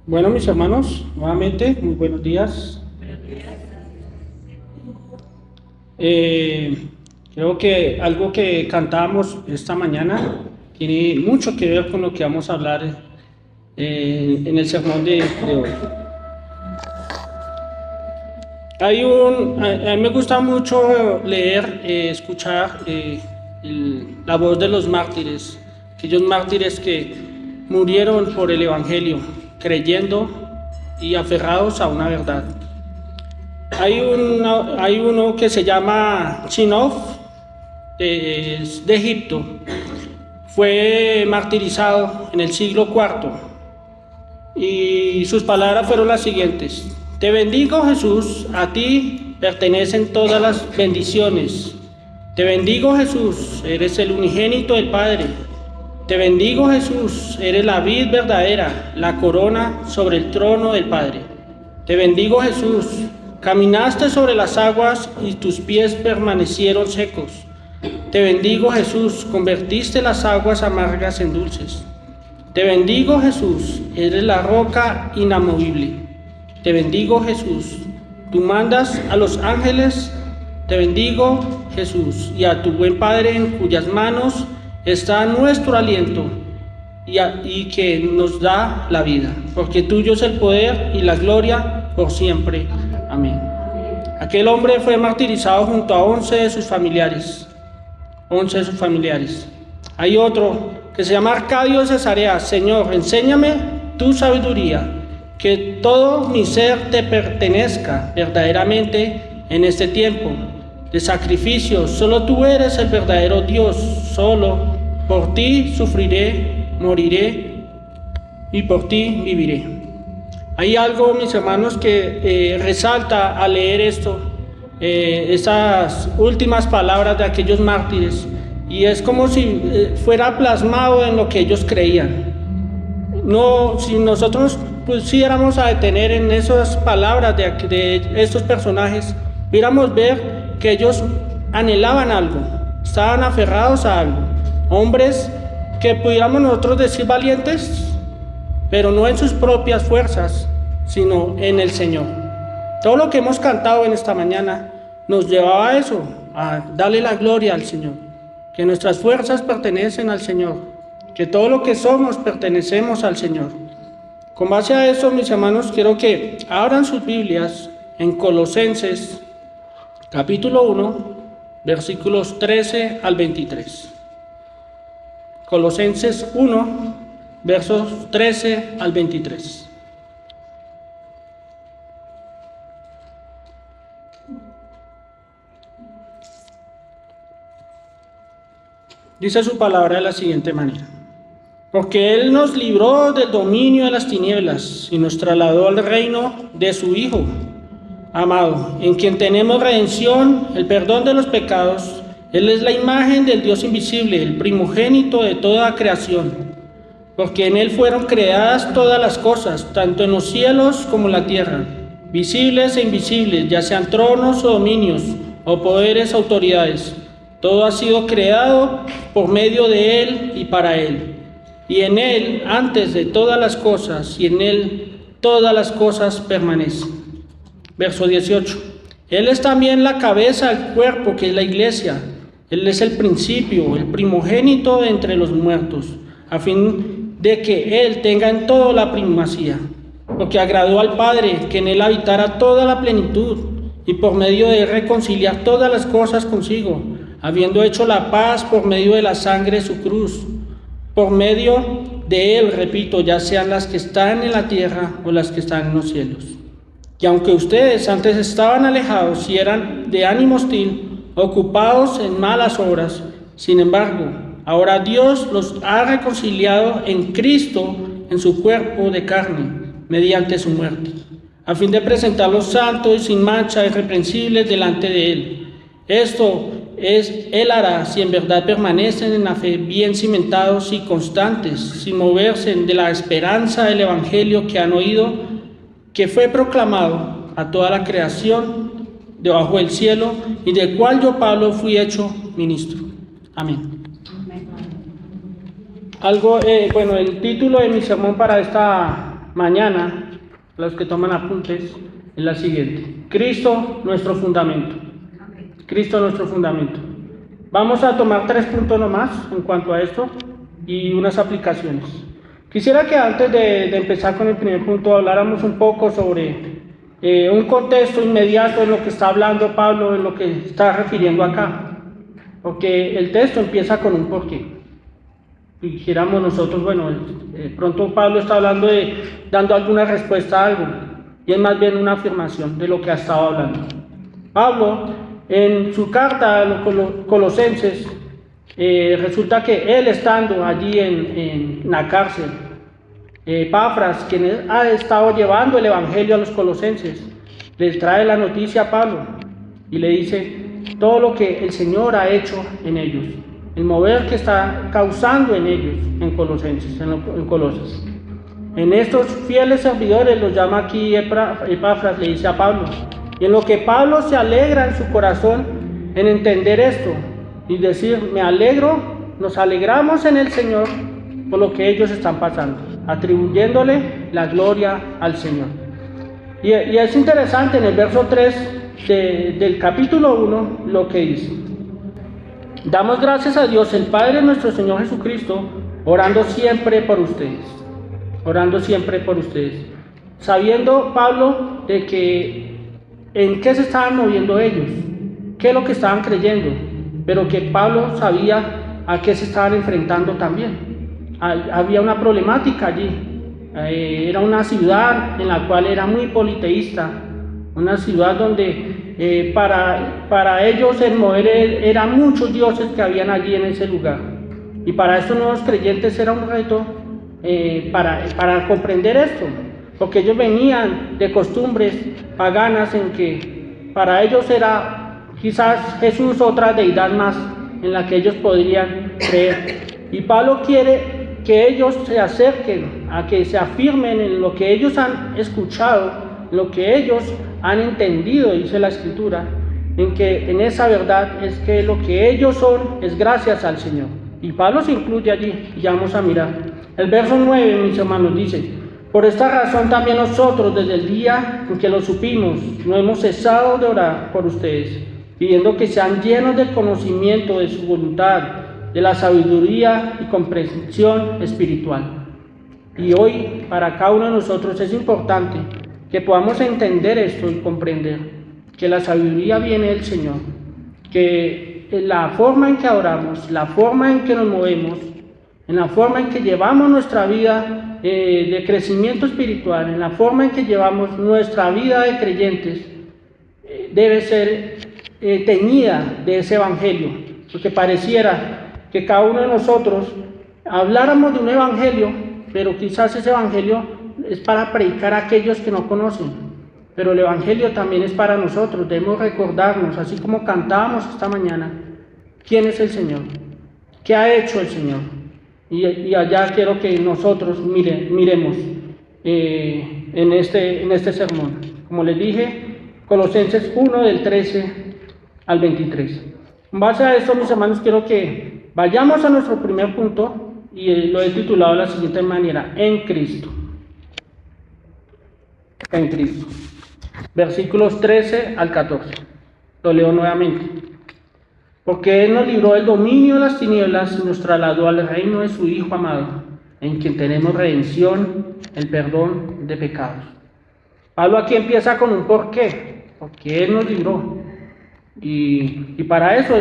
Bueno, mis hermanos, nuevamente, muy buenos días. Eh, Creo que algo que cantamos esta mañana tiene mucho que ver con lo que vamos a hablar en el sermón de hoy. A mí me gusta mucho leer, escuchar la voz de los mártires, aquellos mártires que murieron por el Evangelio, creyendo y aferrados a una verdad. Hay uno que se llama Chinov, de Egipto. Fue martirizado en el siglo IV y sus palabras fueron las siguientes: Te bendigo, Jesús, a ti pertenecen todas las bendiciones. Te bendigo, Jesús, eres el unigénito del Padre. Te bendigo, Jesús, eres la vid verdadera, la corona sobre el trono del Padre. Te bendigo, Jesús, caminaste sobre las aguas y tus pies permanecieron secos. Te bendigo, Jesús, convertiste las aguas amargas en dulces. Te bendigo, Jesús, eres la roca inamovible. Te bendigo, Jesús, tú mandas a los ángeles. Te bendigo, Jesús, y a tu buen Padre en cuyas manos está nuestro aliento y que nos da la vida, porque tuyo es el poder y la gloria por siempre. Amén. Aquel hombre fue martirizado junto a 11 de sus familiares. 11 de sus familiares. Hay otro que se llama Arcadio de Cesarea. Señor, enséñame tu sabiduría, que todo mi ser te pertenezca verdaderamente en este tiempo de sacrificio. Solo tú eres el verdadero Dios, solo por ti sufriré, moriré y por ti viviré. Hay algo, mis hermanos, que resalta al leer esto, esas últimas palabras de aquellos mártires, y es como si fuera plasmado en lo que ellos creían. No, si nosotros pusiéramos a detener en esas palabras de estos personajes, pudiéramos ver que ellos anhelaban algo, estaban aferrados a algo. Hombres que pudiéramos nosotros decir valientes, pero no en sus propias fuerzas, sino en el Señor. Todo lo que hemos cantado en esta mañana nos llevaba a eso, a darle la gloria al Señor, que nuestras fuerzas pertenecen al Señor, que todo lo que somos pertenecemos al Señor. Con base a eso, mis hermanos, quiero que abran sus Biblias en Colosenses, capítulo 1, versículos 13 al 23. Colosenses 1, versos 13 al 23. Dice su palabra de la siguiente manera: Porque Él nos libró del dominio de las tinieblas y nos trasladó al reino de su Hijo amado, en quien tenemos redención, el perdón de los pecados. Él es la imagen del Dios invisible, el primogénito de toda creación, porque en Él fueron creadas todas las cosas, tanto en los cielos como en la tierra, visibles e invisibles, ya sean tronos o dominios, o poderes, autoridades. Todo ha sido creado por medio de Él y para Él. Y en Él, antes de todas las cosas, y en Él todas las cosas permanecen. Verso 18. Él es también la cabeza del cuerpo, que es la iglesia. Él es el principio, el primogénito de entre los muertos, a fin de que Él tenga en todo la primacía. Porque agradó al Padre que en Él habitara toda la plenitud, y por medio de Él reconciliar todas las cosas consigo, habiendo hecho la paz por medio de la sangre de su cruz. Por medio de Él, repito, ya sean las que están en la tierra o las que están en los cielos. Y aunque ustedes antes estaban alejados y eran de ánimo hostil, ocupados en malas obras, sin embargo, ahora Dios los ha reconciliado en Cristo, en su cuerpo de carne, mediante su muerte, a fin de presentarlos santos y sin mancha, irreprensibles delante de Él. Esto Él hará si en verdad permanecen en la fe, bien cimentados y constantes, sin moverse de la esperanza del Evangelio que han oído, que fue proclamado a toda la creación debajo del cielo, y del cual yo, Pablo, fui hecho ministro. Amén. El título de mi sermón para mañana, los que toman apuntes, es la siguiente: Cristo, nuestro fundamento. Cristo, nuestro fundamento. Vamos a tomar 3 puntos nomás en cuanto a esto y unas aplicaciones. Quisiera que antes de empezar con el primer punto habláramos un poco sobre un contexto inmediato en lo que está hablando Pablo, en lo que está refiriendo acá. Porque el texto empieza con un porqué. Dijéramos nosotros, bueno, pronto Pablo está hablando dando alguna respuesta a algo, y es más bien una afirmación de lo que ha estado hablando. Pablo, en su carta a los Colosenses, resulta que él estando allí en la cárcel, Epafras, quien ha estado llevando el evangelio a los colosenses, les trae la noticia a Pablo y le dice todo lo que el Señor ha hecho en ellos, el mover que está causando en ellos, en Colosenses, en Colosas. En estos fieles servidores, los llama aquí Epafras, le dice a Pablo, y en lo que Pablo se alegra en su corazón en entender esto y decir, me alegro, nos alegramos en el Señor por lo que ellos están pasando, atribuyéndole la gloria al Señor. Y es interesante en el verso 3 del capítulo 1 lo que dice: damos gracias a Dios, el Padre de nuestro Señor Jesucristo, orando siempre por ustedes, sabiendo Pablo de que en qué se estaban moviendo ellos, qué es lo que estaban creyendo, pero que Pablo sabía a qué se estaban enfrentando también. Había una problemática allí. Era una ciudad en la cual era muy politeísta, una ciudad donde para ellos el mover eran muchos dioses que habían allí en ese lugar, y para estos nuevos creyentes era un reto para comprender esto, porque ellos venían de costumbres paganas en que para ellos era quizás Jesús otra deidad más en la que ellos podrían creer, y Pablo quiere que ellos se acerquen, a que se afirmen en lo que ellos han escuchado, lo que ellos han entendido, dice la Escritura, en esa verdad es que lo que ellos son es gracias al Señor. Y Pablo se incluye allí, y ya vamos a mirar. El verso 9, mis hermanos, dice: por esta razón también nosotros, desde el día en que lo supimos, no hemos cesado de orar por ustedes, pidiendo que sean llenos del conocimiento de su voluntad, de la sabiduría y comprensión espiritual. Y hoy, para cada uno de nosotros es importante que podamos entender esto y comprender que la sabiduría viene del Señor, que la forma en que adoramos, la forma en que nos movemos, en la forma en que llevamos nuestra vida de crecimiento espiritual, en la forma en que llevamos nuestra vida de creyentes, debe ser teñida de ese evangelio, porque pareciera que cada uno de nosotros habláramos de un evangelio, pero quizás ese evangelio es para predicar a aquellos que no conocen, pero el evangelio también es para nosotros. Debemos recordarnos, así como cantábamos esta mañana, quién es el Señor, qué ha hecho el Señor, y allá quiero que nosotros miremos en este sermón. Como les dije, Colosenses 1 del 13 al 23. En base a esto, mis hermanos, quiero que vayamos a nuestro primer punto, y lo he titulado de la siguiente manera: en Cristo. En Cristo. Versículos 13 al 14. Lo leo nuevamente. Porque Él nos libró del dominio de las tinieblas y nos trasladó al reino de su Hijo amado, en quien tenemos redención, el perdón de pecados. Pablo aquí empieza con un porqué, porque Él nos libró. Y para eso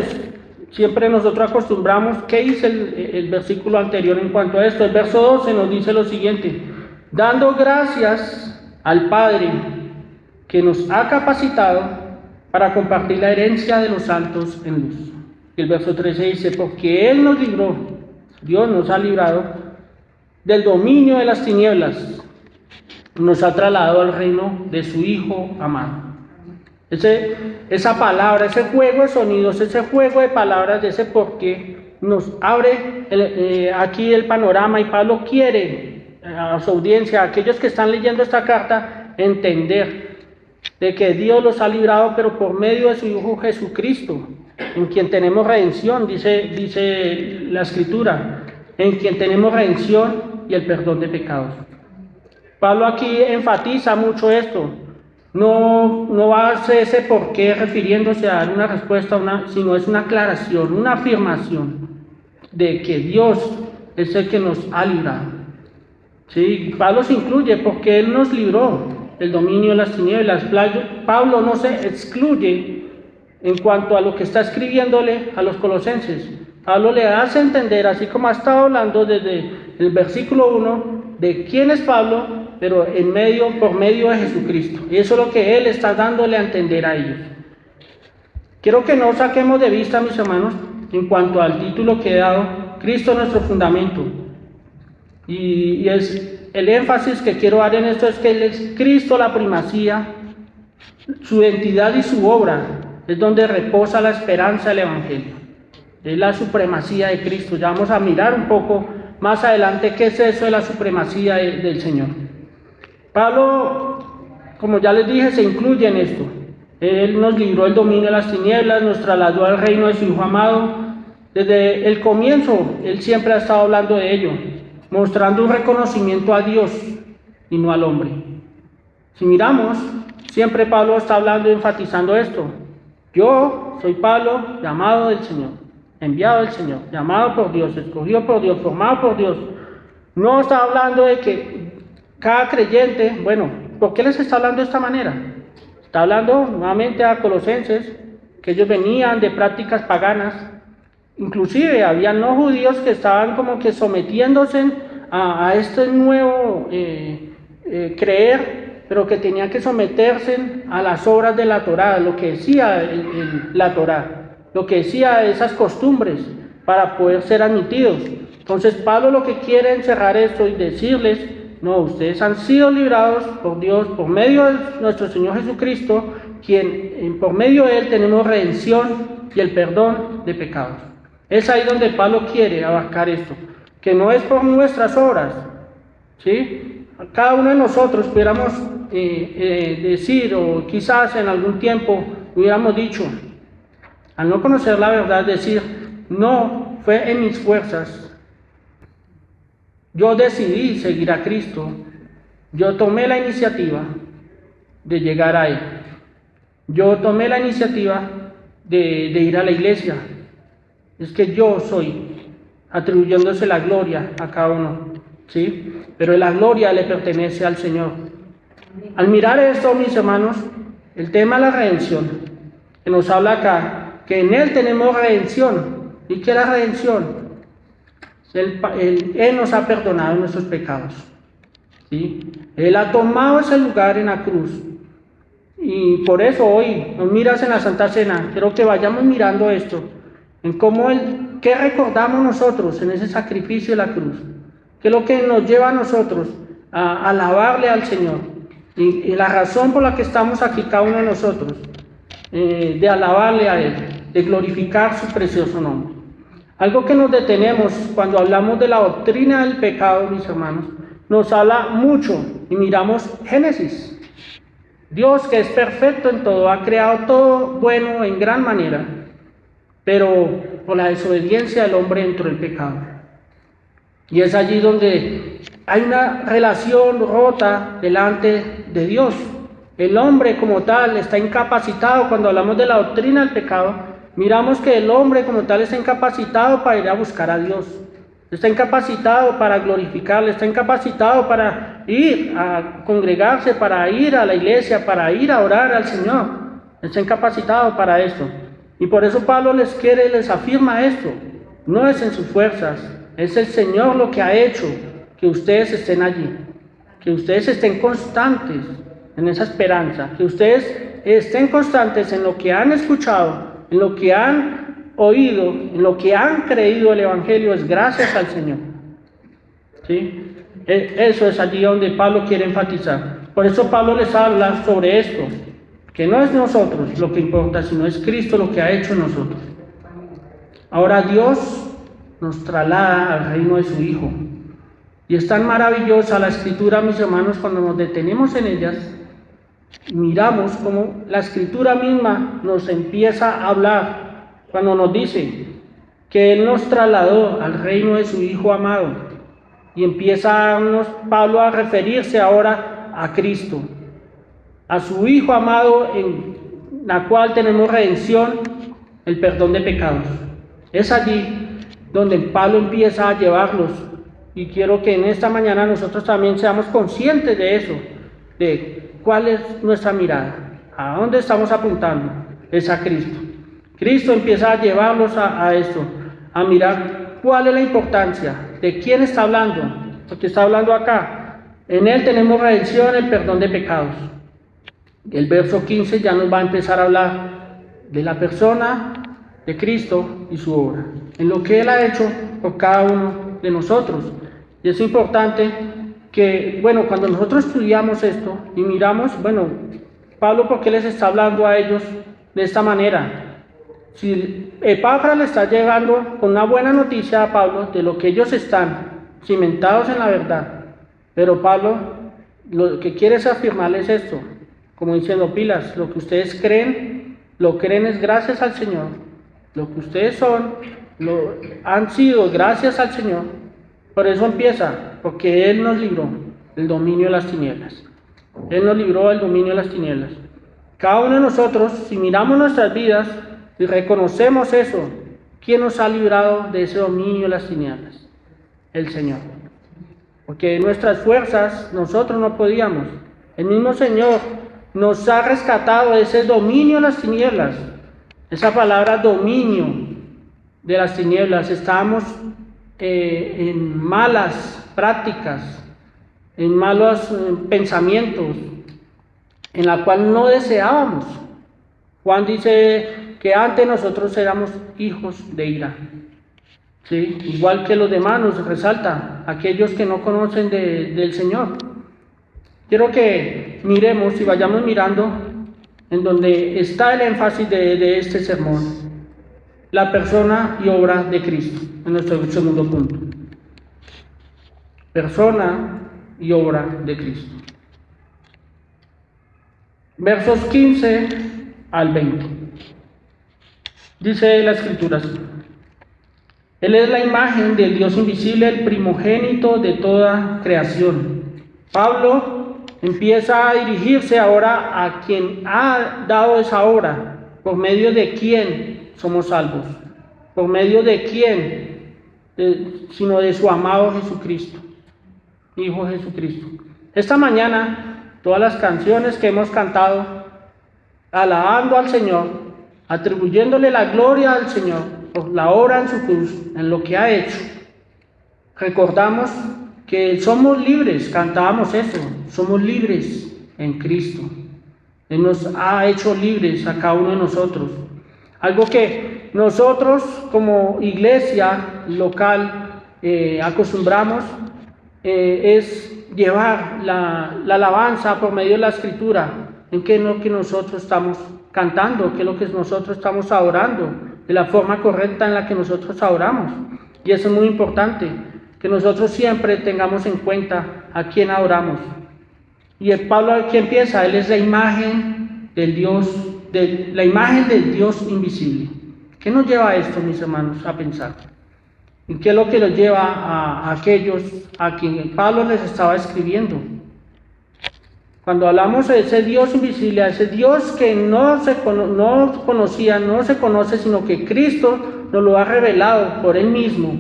siempre nosotros acostumbramos. ¿Qué dice el versículo anterior en cuanto a esto? El verso 12 nos dice lo siguiente: dando gracias al Padre que nos ha capacitado para compartir la herencia de los santos en luz. Y el verso 13 dice: porque Él nos libró, Dios nos ha librado del dominio de las tinieblas, nos ha trasladado al reino de su Hijo amado. Esa palabra, ese juego de sonidos, ese juego de palabras de ese porqué nos abre aquí el panorama, y Pablo quiere a su audiencia, a aquellos que están leyendo esta carta, entender de que Dios los ha librado, pero por medio de su Hijo Jesucristo, en quien tenemos redención, dice la Escritura, en quien tenemos redención y el perdón de pecados. Pablo aquí enfatiza mucho esto. No hace ese por qué refiriéndose a dar una respuesta, sino es una aclaración, una afirmación de que Dios es el que nos ha librado. Sí, Pablo se incluye porque Él nos libró del dominio de las tinieblas. Pablo no se excluye en cuanto a lo que está escribiéndole a los colosenses. Pablo le hace entender, así como ha estado hablando desde el versículo 1, de quién es Pablo, pero por medio de Jesucristo. Y eso es lo que Él está dándole a entender a ellos. Quiero que no saquemos de vista, mis hermanos, en cuanto al título que he dado, Cristo nuestro fundamento. Y es el énfasis que quiero dar en esto es que Él es Cristo la primacía, su identidad y su obra es donde reposa la esperanza del Evangelio. Es la supremacía de Cristo. Ya vamos a mirar un poco más adelante qué es eso de la supremacía del Señor. Pablo, como ya les dije, se incluye en esto. Él nos libró del dominio de las tinieblas, nos trasladó al reino de su Hijo amado. Desde el comienzo, Él siempre ha estado hablando de ello, mostrando un reconocimiento a Dios y no al hombre. Si miramos, siempre Pablo está hablando y enfatizando esto. Yo soy Pablo, llamado del Señor, enviado del Señor, llamado por Dios, escogido por Dios, formado por Dios. No está hablando de que cada creyente, ¿por qué les está hablando de esta manera? Está hablando nuevamente a colosenses, que ellos venían de prácticas paganas. Inclusive había no judíos que estaban como que sometiéndose a este nuevo creer, pero que tenían que someterse a las obras de la Torá, lo que decía la Torá, lo que decía esas costumbres para poder ser admitidos. Entonces Pablo lo que quiere encerrar esto y decirles, no, ustedes han sido librados por Dios, por medio de nuestro Señor Jesucristo, quien por medio de Él tenemos redención y el perdón de pecados. Es ahí donde Pablo quiere abarcar esto, que no es por nuestras obras, ¿sí? Cada uno de nosotros pudiéramos decir, o quizás en algún tiempo hubiéramos dicho, al no conocer la verdad, decir, no fue en mis fuerzas, yo decidí seguir a Cristo, yo tomé la iniciativa de llegar a Él, yo tomé la iniciativa de ir a la iglesia. Es que yo soy, atribuyéndose la gloria a cada uno, ¿sí? Pero la gloria le pertenece al Señor. Al mirar esto, mis hermanos, el tema de la redención, que nos habla acá, que en Él tenemos redención. ¿Y qué es la redención? Él nos ha perdonado nuestros pecados, ¿sí? Él ha tomado ese lugar en la cruz. Y por eso hoy nos miras en la Santa Cena. Quiero que vayamos mirando esto, en cómo ¿qué recordamos nosotros en ese sacrificio de la cruz? ¿Qué es lo que nos lleva a nosotros a alabarle al Señor? Y la razón por la que estamos aquí cada uno de nosotros, de alabarle a Él, de glorificar su precioso nombre. Algo que nos detenemos cuando hablamos de la doctrina del pecado, mis hermanos, nos habla mucho y miramos Génesis. Dios, que es perfecto en todo, ha creado todo bueno en gran manera, pero por la desobediencia del hombre entró el pecado. Y es allí donde hay una relación rota delante de Dios. El hombre como tal está incapacitado. Cuando hablamos de la doctrina del pecado, miramos que el hombre como tal está incapacitado para ir a buscar a Dios. Está incapacitado para glorificarle, está incapacitado para ir a congregarse, para ir a la iglesia, para ir a orar al Señor. Está incapacitado para esto. Y por eso Pablo les afirma esto. No es en sus fuerzas, es el Señor lo que ha hecho que ustedes estén allí, que ustedes estén constantes en esa esperanza, que ustedes estén constantes en lo que han escuchado, en lo que han oído, en lo que han creído el Evangelio, es gracias al Señor. ¿Sí? Eso es allí donde Pablo quiere enfatizar. Por eso Pablo les habla sobre esto, que no es nosotros lo que importa, sino es Cristo lo que ha hecho en nosotros. Ahora Dios nos traslada al reino de su Hijo. Y es tan maravillosa la Escritura, mis hermanos, cuando nos detenemos en ellas, miramos cómo la Escritura misma nos empieza a hablar, cuando nos dice que Él nos trasladó al reino de su Hijo amado. Y empieza Pablo a referirse ahora a Cristo, a su Hijo amado, en la cual tenemos redención, el perdón de pecados. Es allí donde Pablo empieza a llevarlos, y quiero que en esta mañana nosotros también seamos conscientes de eso, de cuál es nuestra mirada, a dónde estamos apuntando. Es a Cristo. Cristo empieza a llevarlos a esto, a mirar cuál es la importancia, de quién está hablando, porque está hablando acá. En Él tenemos redención, el perdón de pecados. El verso 15 ya nos va a empezar a hablar de la persona de Cristo y su obra, en lo que Él ha hecho por cada uno de nosotros. Y es importante que, bueno, cuando nosotros estudiamos esto y miramos, bueno, Pablo, ¿por qué les está hablando a ellos de esta manera? Si Epafras le está llegando con una buena noticia a Pablo de lo que ellos están cimentados en la verdad, pero Pablo lo que quiere es afirmarles esto, como diciendo, pilas, lo que ustedes creen, lo creen es gracias al Señor, lo que ustedes son, lo han sido gracias al Señor. Por eso empieza, porque Él nos libró del dominio de las tinieblas. Él nos libró del dominio de las tinieblas. Cada uno de nosotros, si miramos nuestras vidas y reconocemos eso, ¿quién nos ha librado de ese dominio de las tinieblas? El Señor. Porque en nuestras fuerzas nosotros no podíamos. El mismo Señor nos ha rescatado de ese dominio de las tinieblas. Esa palabra dominio de las tinieblas, estábamos en malas prácticas, en malos pensamientos, en la cual no deseábamos. Juan dice que antes nosotros éramos hijos de ira. ¿Sí? Igual que los demás nos resalta, aquellos que no conocen del Señor. Quiero que miremos y vayamos mirando en donde está el énfasis de este sermón. La persona y obra de Cristo, en nuestro segundo punto. Persona y obra de Cristo. Versos 15 al 20. Dice la Escritura así: Él es la imagen del Dios invisible, el primogénito de toda creación. Pablo empieza a dirigirse ahora a quien ha dado esa obra, por medio de quien somos salvos, por medio de quién, sino de su amado Jesucristo, Hijo Jesucristo. Esta mañana, todas las canciones que hemos cantado, alabando al Señor, atribuyéndole la gloria al Señor por la obra en su cruz, en lo que ha hecho, recordamos que somos libres, cantábamos eso, somos libres en Cristo. Él nos ha hecho libres a cada uno de nosotros. Algo que nosotros como iglesia local acostumbramos es llevar la alabanza por medio de la Escritura, en qué es lo que nosotros estamos cantando, qué es lo que nosotros estamos adorando, de la forma correcta en la que nosotros adoramos. Y eso es muy importante, que nosotros siempre tengamos en cuenta a quién adoramos. Y el Pablo aquí empieza, Él es la imagen del Dios, la imagen del Dios invisible. ¿Qué nos lleva a esto, mis hermanos, a pensar? ¿En qué es lo que los lleva a aquellos a quien Pablo les estaba escribiendo? Cuando hablamos de ese Dios invisible, a ese Dios que no conocía, no se conoce, sino que Cristo nos lo ha revelado por Él mismo.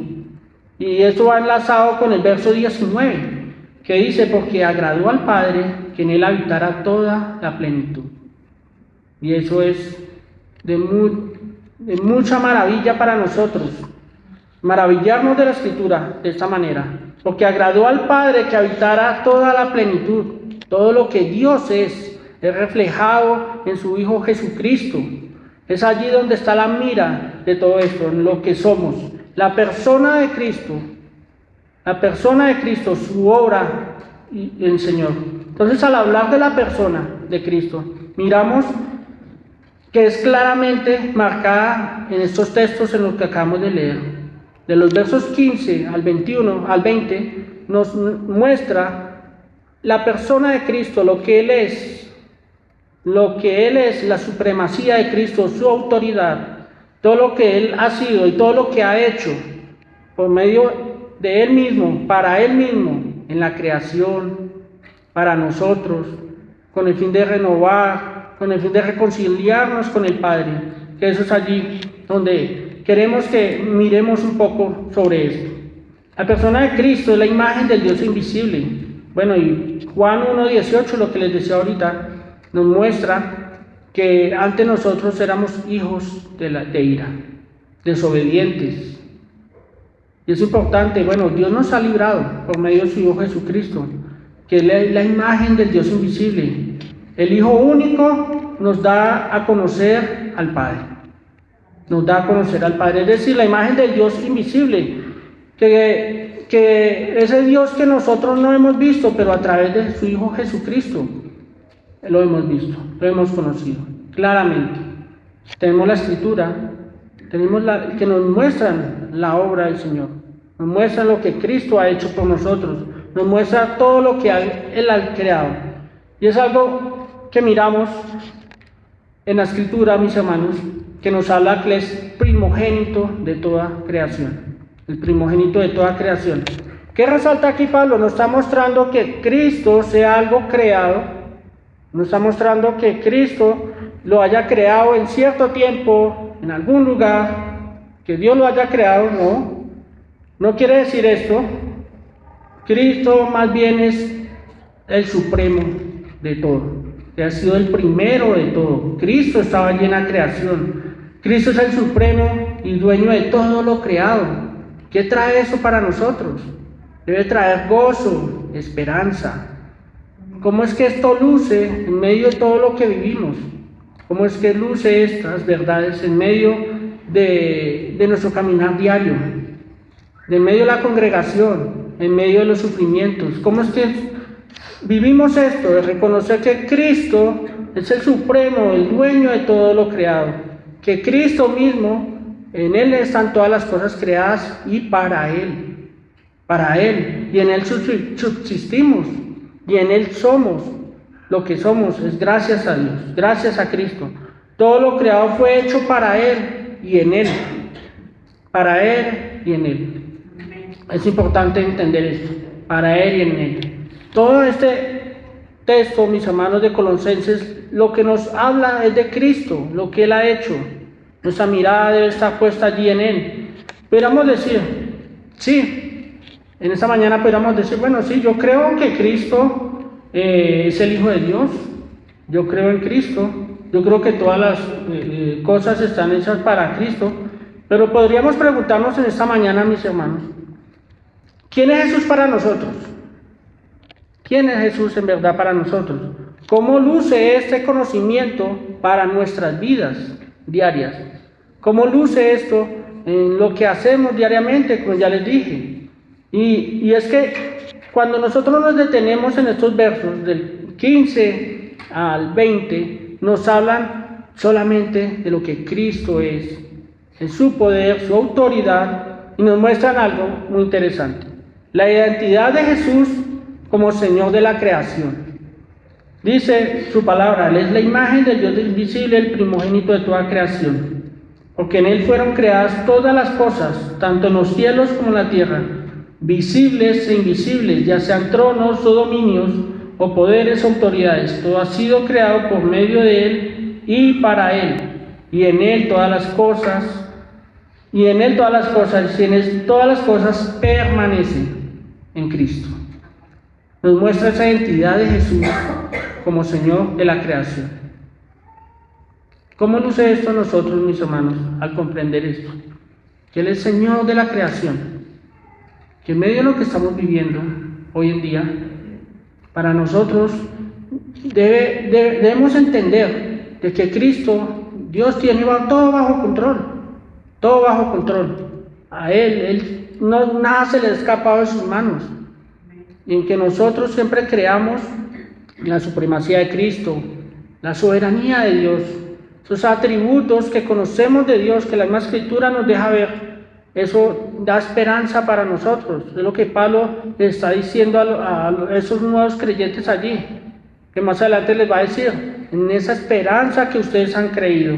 Y esto va enlazado con el verso 19, que dice, porque agradó al Padre que en Él habitara toda la plenitud. Y eso es de mucha maravilla para nosotros, maravillarnos de la Escritura de esta manera, porque agradó al Padre que habitara toda la plenitud. Todo lo que Dios es reflejado en su Hijo Jesucristo. Es allí donde está la mira de todo esto, en lo que somos. La persona de Cristo, su obra y el Señor. Entonces, al hablar de la persona de Cristo, miramos que es claramente marcada en estos textos en los que acabamos de leer. De los versos 15 al 21, al 20, nos muestra la persona de Cristo, lo que Él es, la supremacía de Cristo, su autoridad, todo lo que Él ha sido y todo lo que ha hecho por medio de Él mismo, para Él mismo, en la creación, para nosotros, con el fin de renovar, con el fin de reconciliarnos con el Padre. Que eso es allí donde queremos que miremos un poco sobre esto. La persona de Cristo es la imagen del Dios invisible. Bueno, y Juan 1:18, lo que les decía ahorita, nos muestra que antes nosotros éramos hijos de ira, desobedientes. Y es importante, bueno, Dios nos ha librado por medio de su Hijo Jesucristo, que es la imagen del Dios invisible. El Hijo único nos da a conocer al Padre. Nos da a conocer al Padre, es decir, la imagen del Dios invisible, que ese Dios que nosotros no hemos visto, pero a través de su Hijo Jesucristo lo hemos visto, lo hemos conocido claramente. Tenemos la Escritura, tenemos que nos muestran la obra del Señor, nos muestran lo que Cristo ha hecho por nosotros, nos muestra todo lo que Él ha creado. Y es algo que miramos en la Escritura, mis hermanos, que nos habla que es primogénito de toda creación. El primogénito de toda creación. ¿Qué resalta aquí Pablo? Nos está mostrando que Cristo sea algo creado, nos está mostrando que Cristo lo haya creado en cierto tiempo, en algún lugar, que Dios lo haya creado, no quiere decir esto. Cristo más bien es el supremo de todo, que ha sido el primero de todo. Cristo estaba allí en la creación. Cristo es el supremo y dueño de todo lo creado. ¿Qué trae eso para nosotros? Debe traer gozo, esperanza. ¿Cómo es que esto luce en medio de todo lo que vivimos? ¿Cómo es que luce estas verdades en medio de nuestro caminar diario? En medio de la congregación, en medio de los sufrimientos. ¿Cómo es que vivimos esto? De reconocer que Cristo es el supremo, el dueño de todo lo creado. Que Cristo mismo, en Él están todas las cosas creadas y para Él, y en Él subsistimos, y en Él somos lo que somos, es gracias a Dios, gracias a Cristo. Todo lo creado fue hecho para Él y en Él, para Él y en Él. Es importante entender esto, para Él y en Él. Todo este texto, mis hermanos de Colosenses, lo que nos habla es de Cristo, lo que Él ha hecho. Nuestra mirada debe estar puesta allí en Él. Podríamos decir, sí, en esta mañana podríamos decir, bueno, sí, yo creo que Cristo es el Hijo de Dios, yo creo en Cristo, yo creo que todas las cosas están hechas para Cristo, pero podríamos preguntarnos en esta mañana, mis hermanos, ¿quién es Jesús para nosotros? ¿Quién es Jesús en verdad para nosotros? ¿Cómo luce este conocimiento para nuestras vidas diarias? ¿Cómo luce esto en lo que hacemos diariamente, como ya les dije? Y es que cuando nosotros nos detenemos en estos versos del 15 al 20, nos hablan solamente de lo que Cristo es, en su poder, su autoridad, y nos muestran algo muy interesante: la identidad de Jesús como Señor de la creación. Dice su palabra, Él es la imagen del Dios invisible, el primogénito de toda creación, porque en Él fueron creadas todas las cosas, tanto en los cielos como en la tierra, visibles e invisibles, ya sean tronos o dominios, o poderes o autoridades. Todo ha sido creado por medio de Él y para Él, y en Él todas las cosas, y en Él todas las cosas permanecen en Cristo. Nos muestra esa identidad de Jesús como Señor de la creación. ¿Cómo luce esto a nosotros, mis hermanos, al comprender esto? Que Él es Señor de la creación, que en medio de lo que estamos viviendo hoy en día, para nosotros debemos entender de que Cristo, Dios tiene todo bajo control, a Él nada se le ha escapado de sus manos, y en que nosotros siempre creamos en la supremacía de Cristo, la soberanía de Dios, esos atributos que conocemos de Dios, que la misma Escritura nos deja ver. Eso da esperanza para nosotros. Es lo que Pablo le está diciendo a esos nuevos creyentes allí, que más adelante les va a decir, en esa esperanza que ustedes han creído,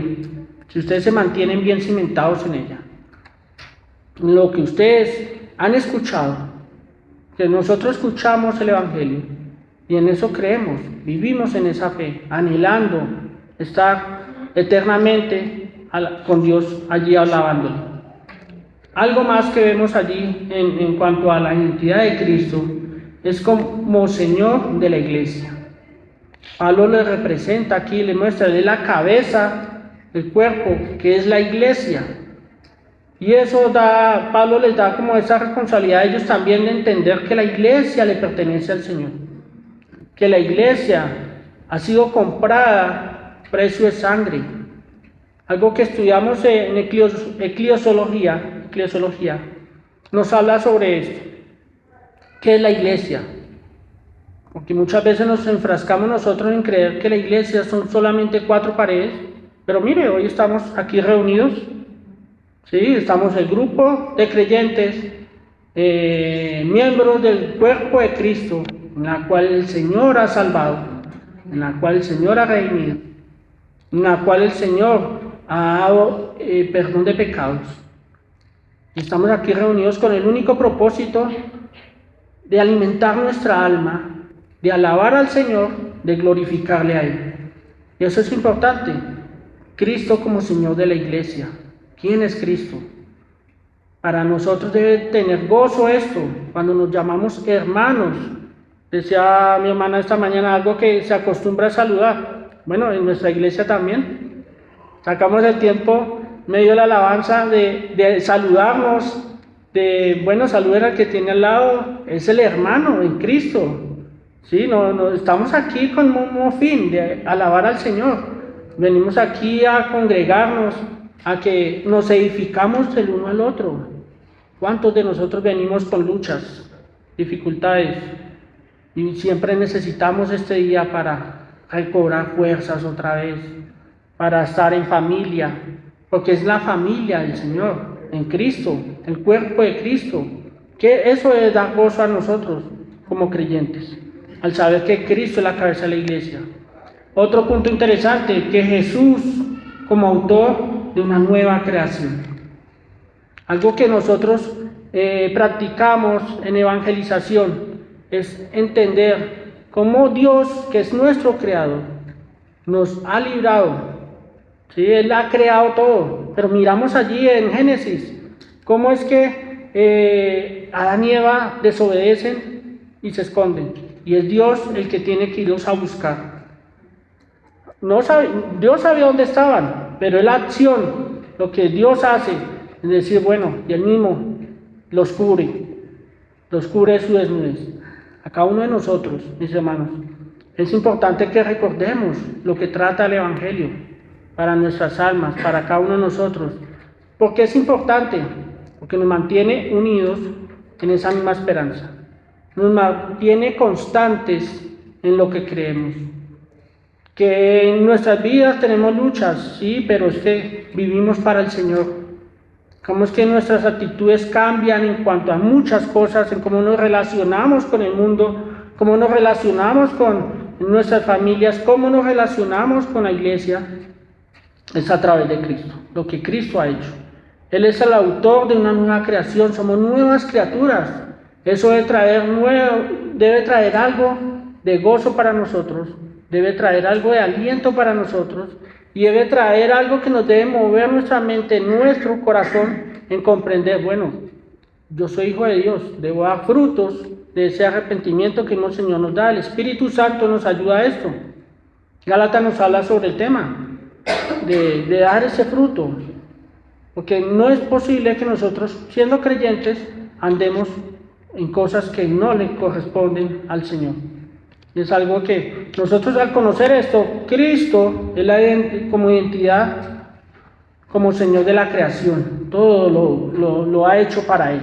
si ustedes se mantienen bien cimentados en ella, en lo que ustedes han escuchado, que nosotros escuchamos el Evangelio y en eso creemos, vivimos en esa fe, anhelando estar eternamente con Dios allí alabándole. Algo más que vemos allí en cuanto a la identidad de Cristo es como Señor de la iglesia. Pablo le representa aquí, le muestra, de la cabeza del cuerpo, que es la iglesia. Y eso Pablo les da como esa responsabilidad a ellos también de entender que la iglesia le pertenece al Señor. Que la iglesia ha sido comprada, precio de sangre. Algo que estudiamos en eclesiología, nos habla sobre esto. ¿Qué es la iglesia? Porque muchas veces nos enfrascamos nosotros en creer que la iglesia son solamente 4 paredes, pero mire, hoy estamos aquí reunidos, ¿sí? Estamos el grupo de creyentes, miembros del cuerpo de Cristo, en la cual el Señor ha salvado, en la cual el Señor ha redimido, en la cual el Señor ha dado perdón de pecados. Y estamos aquí reunidos con el único propósito de alimentar nuestra alma, de alabar al Señor, de glorificarle a Él. Y eso es importante. Cristo como Señor de la iglesia. ¿Quién es Cristo? Para nosotros debe tener gozo esto, cuando nos llamamos hermanos. Decía mi hermana esta mañana algo que se acostumbra a saludar. Bueno, en nuestra iglesia también. Sacamos el tiempo, medio de la alabanza, de saludarnos, saludar al que tiene al lado, es el hermano en Cristo. Sí, no, estamos aquí con un fin de alabar al Señor. Venimos aquí a congregarnos, a que nos edificamos el uno al otro. ¿Cuántos de nosotros venimos con luchas, dificultades? Y siempre necesitamos este día para recobrar fuerzas otra vez, para estar en familia, porque es la familia del Señor, en Cristo, el cuerpo de Cristo. Que eso es dar gozo a nosotros como creyentes, al saber que Cristo es la cabeza de la iglesia. Otro punto interesante, que Jesús como autor de una nueva creación. Algo que nosotros practicamos en evangelización es entender cómo Dios, que es nuestro creador, nos ha librado. ¿Sí? Él ha creado todo, pero miramos allí en Génesis cómo es que Adán y Eva desobedecen y se esconden, y es Dios el que tiene que irlos a buscar. Dios sabía dónde estaban, pero es la acción, lo que Dios hace, es decir, bueno, y Él mismo los cubre de su desnudez. A cada uno de nosotros, mis hermanos, es importante que recordemos lo que trata el Evangelio para nuestras almas, para cada uno de nosotros. ¿Por qué es importante? Porque nos mantiene unidos en esa misma esperanza, nos mantiene constantes en lo que creemos. Que en nuestras vidas tenemos luchas, sí, pero es que vivimos para el Señor. Cómo es que nuestras actitudes cambian en cuanto a muchas cosas, en cómo nos relacionamos con el mundo, cómo nos relacionamos con nuestras familias, cómo nos relacionamos con la iglesia, es a través de Cristo, lo que Cristo ha hecho. Él es el autor de una nueva creación, somos nuevas criaturas. Eso debe traer algo de gozo para nosotros, debe traer algo de aliento para nosotros y debe traer algo que nos debe mover nuestra mente, nuestro corazón en comprender, bueno, yo soy hijo de Dios, debo dar frutos de ese arrepentimiento que el Señor nos da. El Espíritu Santo nos ayuda a esto. Gálatas nos habla sobre el tema de dar ese fruto, porque no es posible que nosotros, siendo creyentes, andemos en cosas que no le corresponden al Señor. Es algo que nosotros, al conocer esto, Cristo es como identidad, como Señor de la creación, todo lo ha hecho para Él,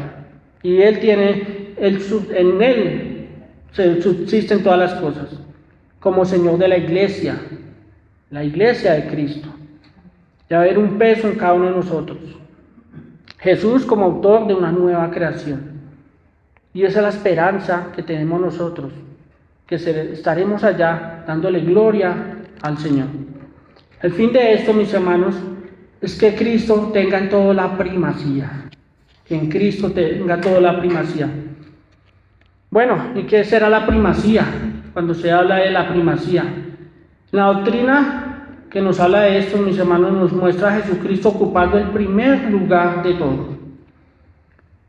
y Él tiene, en Él se subsisten todas las cosas, como Señor de la iglesia de Cristo. Debe haber un peso en cada uno de nosotros. Jesús como autor de una nueva creación, y esa es la esperanza que tenemos nosotros, que estaremos allá dándole gloria al Señor. El fin de esto, mis hermanos, es que Cristo tenga en todo la primacía, que en Cristo tenga toda la primacía. Bueno, ¿y qué será la primacía? Cuando se habla de la primacía, la doctrina que nos habla de esto, mis hermanos, nos muestra a Jesucristo ocupando el primer lugar de todo.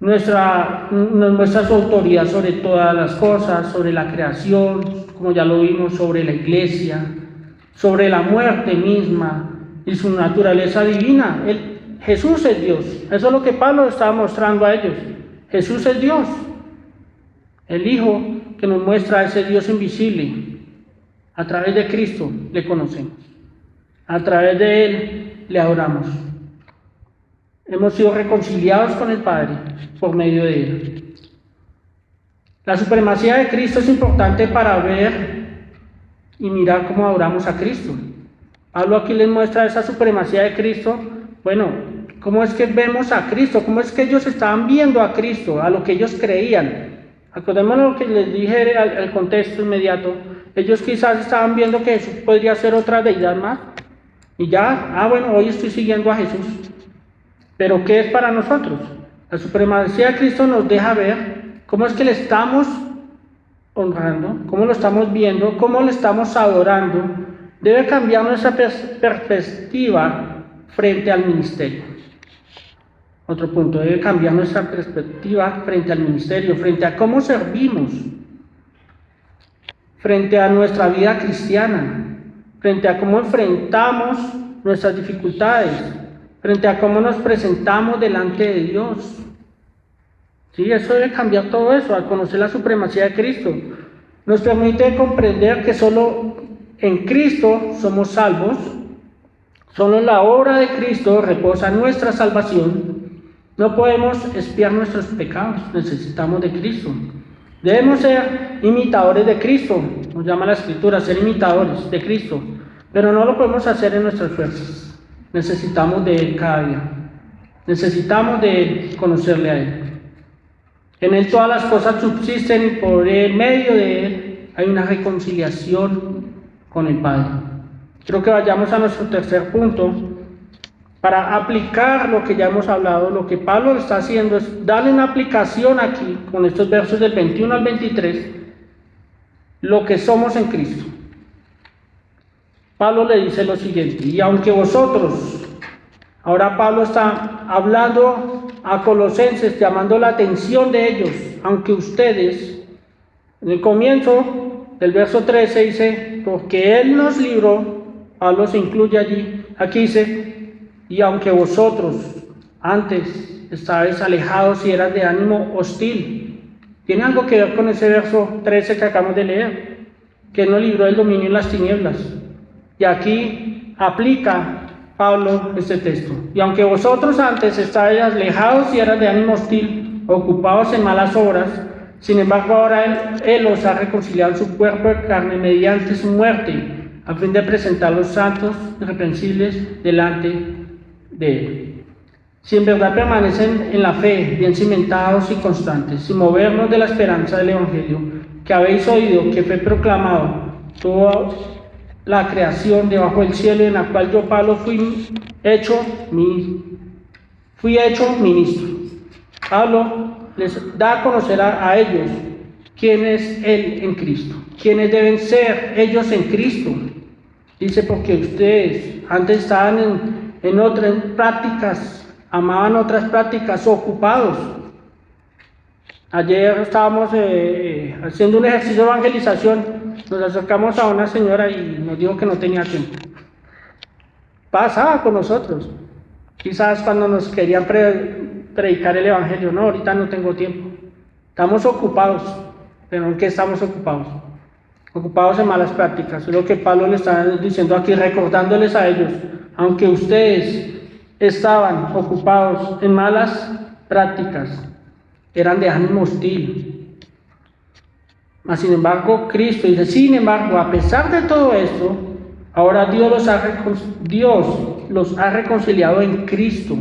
Nos muestra su autoridad sobre todas las cosas, sobre la creación, como ya lo vimos, sobre la iglesia, sobre la muerte misma y su naturaleza divina. Jesús es Dios. Eso es lo que Pablo estaba mostrando a ellos. Jesús es Dios. El Hijo que nos muestra a ese Dios invisible. A través de Cristo le conocemos. A través de Él le adoramos. Hemos sido reconciliados con el Padre por medio de Él. La supremacía de Cristo es importante para ver y mirar cómo adoramos a Cristo. Pablo aquí les muestra esa supremacía de Cristo. Bueno, ¿cómo es que vemos a Cristo? ¿Cómo es que ellos estaban viendo a Cristo, a lo que ellos creían? Acordémonos lo que les dije al contexto inmediato. Ellos quizás estaban viendo que Jesús podría ser otra deidad más. Y ya, bueno, hoy estoy siguiendo a Jesús. Pero ¿qué es para nosotros? La supremacía de Cristo nos deja ver cómo es que le estamos honrando, cómo lo estamos viendo, cómo le estamos adorando. Debe cambiar nuestra perspectiva frente al ministerio. Otro punto, debe cambiar nuestra perspectiva frente al ministerio, frente a cómo servimos, frente a nuestra vida cristiana, frente a cómo enfrentamos nuestras dificultades, frente a cómo nos presentamos delante de Dios. Sí, eso debe cambiar todo eso, al conocer la supremacía de Cristo. Nos permite comprender que solo en Cristo somos salvos, solo en la obra de Cristo reposa nuestra salvación. No podemos expiar nuestros pecados, necesitamos de Cristo. Debemos ser imitadores de Cristo, nos llama la Escritura, ser imitadores de Cristo, pero no lo podemos hacer en nuestras fuerzas. Necesitamos de Él cada día, necesitamos de Él, conocerle a Él. En Él todas las cosas subsisten y por el medio de Él hay una reconciliación con el Padre. Creo que vayamos a nuestro tercer punto. Para aplicar lo que ya hemos hablado, lo que Pablo está haciendo es darle una aplicación aquí, con estos versos del 21 al 23, lo que somos en Cristo. Pablo le dice lo siguiente: y aunque vosotros, ahora Pablo está hablando a Colosenses, llamando la atención de ellos, aunque ustedes, en el comienzo del verso 13 dice, porque Él nos libró, Pablo se incluye allí, aquí dice, y aunque vosotros antes estabais alejados y eras de ánimo hostil. Tiene algo que ver con ese verso 13 que acabamos de leer, que nos libró del dominio en las tinieblas. Y aquí aplica Pablo este texto. Y aunque vosotros antes estabais alejados y eras de ánimo hostil, ocupados en malas obras, sin embargo ahora Él os ha reconciliado en su cuerpo de carne mediante su muerte, a fin de presentar los santos irreprensibles delante de Él. Si en verdad permanecen en la fe, bien cimentados y constantes, sin movernos de la esperanza del Evangelio, que habéis oído, que fue proclamado toda la creación debajo del cielo, en la cual yo, Pablo, fui hecho ministro. Pablo les da a conocer a ellos quién es Él en Cristo, quiénes deben ser ellos en Cristo. Dice, porque ustedes antes estaban en otras prácticas, amaban otras prácticas, ocupados. Ayer estábamos haciendo un ejercicio de evangelización, nos acercamos a una señora y nos dijo que no tenía tiempo. Pasaba con nosotros, quizás cuando nos querían predicar el evangelio, no, ahorita no tengo tiempo. Estamos ocupados, pero ¿en qué estamos ocupados? Ocupados en malas prácticas. Es lo que Pablo le está diciendo aquí, recordándoles a ellos. Aunque ustedes estaban ocupados en malas prácticas, eran de ánimo hostil. Mas sin embargo, Cristo dice, sin embargo, a pesar de todo esto, ahora Dios los ha reconciliado en Cristo,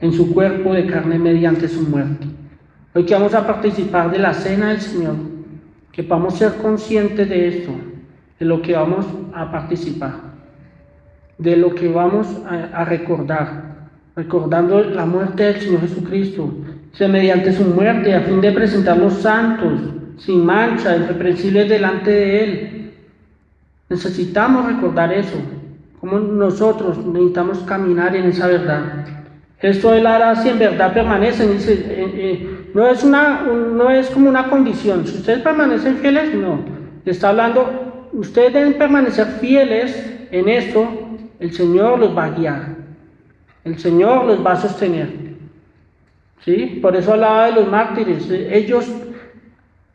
en su cuerpo de carne mediante su muerte. Hoy que vamos a participar de la cena del Señor, que podamos ser conscientes de esto, de lo que vamos a participar, de lo que vamos a recordar, recordando la muerte del Señor Jesucristo, mediante su muerte, a fin de presentarlos santos, sin mancha, irreprensibles delante de Él. Necesitamos recordar eso, como nosotros necesitamos caminar en esa verdad. Esto Él hará si en verdad permanecen. No es como una condición. Si ustedes permanecen fieles, no. Está hablando, ustedes deben permanecer fieles en esto. El Señor los va a guiar. El Señor los va a sostener. ¿Sí? Por eso hablaba de los mártires. Ellos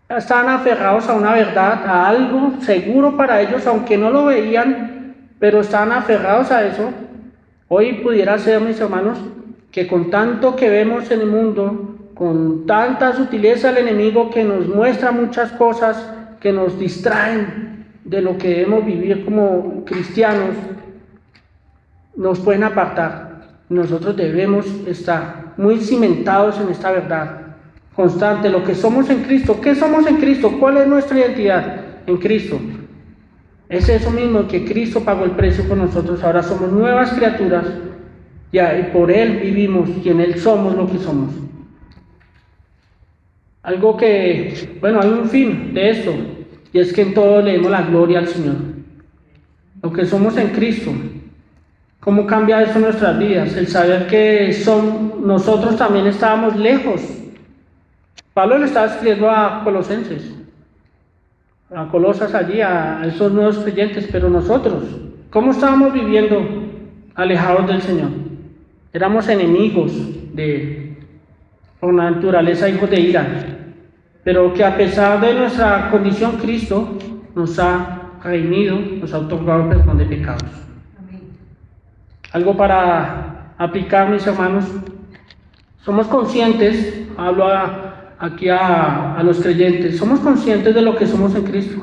estaban aferrados a una verdad, a algo seguro para ellos, aunque no lo veían, pero estaban aferrados a eso. Hoy pudiera ser, mis hermanos, que con tanto que vemos en el mundo, con tanta sutileza del enemigo que nos muestra muchas cosas que nos distraen de lo que debemos vivir como cristianos, nos pueden apartar. Nosotros debemos estar muy cimentados en esta verdad constante, lo que somos en Cristo. ¿Qué somos en Cristo? ¿Cuál es nuestra identidad en Cristo? Es eso mismo, que Cristo pagó el precio por nosotros. Ahora somos nuevas criaturas y por Él vivimos y en Él somos lo que somos. Algo que, bueno, hay un fin de esto, y es que en todo le demos la gloria al Señor. Lo que somos en Cristo. ¿Cómo cambia eso nuestras vidas? El saber que nosotros también estábamos lejos. Pablo le estaba escribiendo a Colosenses, a Colosas allí, a esos nuevos creyentes, pero nosotros, ¿cómo estábamos viviendo alejados del Señor? Éramos enemigos por naturaleza, hijos de ira, pero que a pesar de nuestra condición, Cristo nos ha redimido, nos ha otorgado el perdón de pecados. Algo para aplicar, mis hermanos. Somos conscientes, hablo aquí a los creyentes, somos conscientes de lo que somos en Cristo.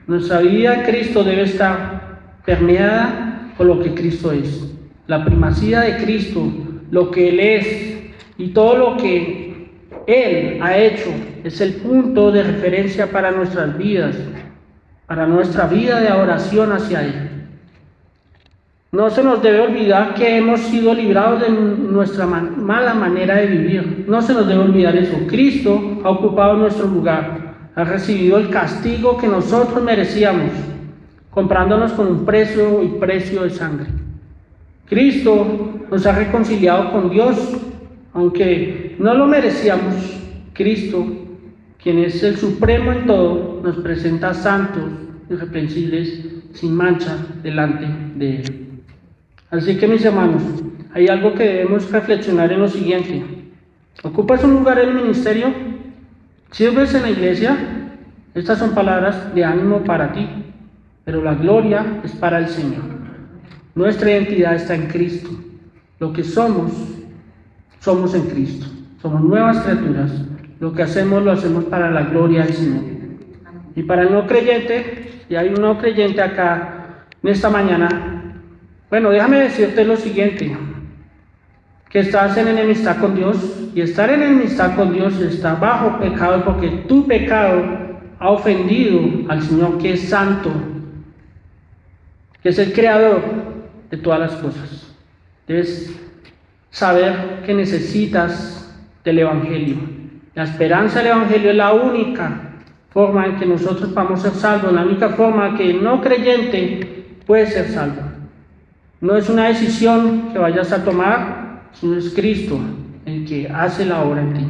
Nuestra vida en Cristo debe estar permeada por lo que Cristo es. La primacía de Cristo, lo que Él es y todo lo que Él ha hecho es el punto de referencia para nuestras vidas, para nuestra vida de oración hacia Él. No se nos debe olvidar que hemos sido librados de nuestra mala manera de vivir. No se nos debe olvidar eso. Cristo ha ocupado nuestro lugar, ha recibido el castigo que nosotros merecíamos, comprándonos con un precio y precio de sangre. Cristo nos ha reconciliado con Dios, aunque no lo merecíamos. Cristo, quien es el supremo en todo, nos presenta santos, irreprensibles, sin mancha delante de Él. Así que, mis hermanos, hay algo que debemos reflexionar en lo siguiente. ¿Ocupas un lugar en el ministerio? ¿Sirves en la iglesia? Estas son palabras de ánimo para ti, pero la gloria es para el Señor. Nuestra identidad está en Cristo. Lo que somos en Cristo. Somos nuevas criaturas. Lo que hacemos, lo hacemos para la gloria del Señor. Y para el no creyente, y hay un no creyente acá en esta mañana, bueno, déjame decirte lo siguiente, que estás en enemistad con Dios, y estar en enemistad con Dios está bajo pecado, porque tu pecado ha ofendido al Señor, que es santo, que es el creador de todas las cosas. Debes saber que necesitas del Evangelio. La esperanza del Evangelio es la única forma en que nosotros vamos a ser salvos, la única forma que el no creyente puede ser salvo. No es una decisión que vayas a tomar, sino es Cristo el que hace la obra en ti.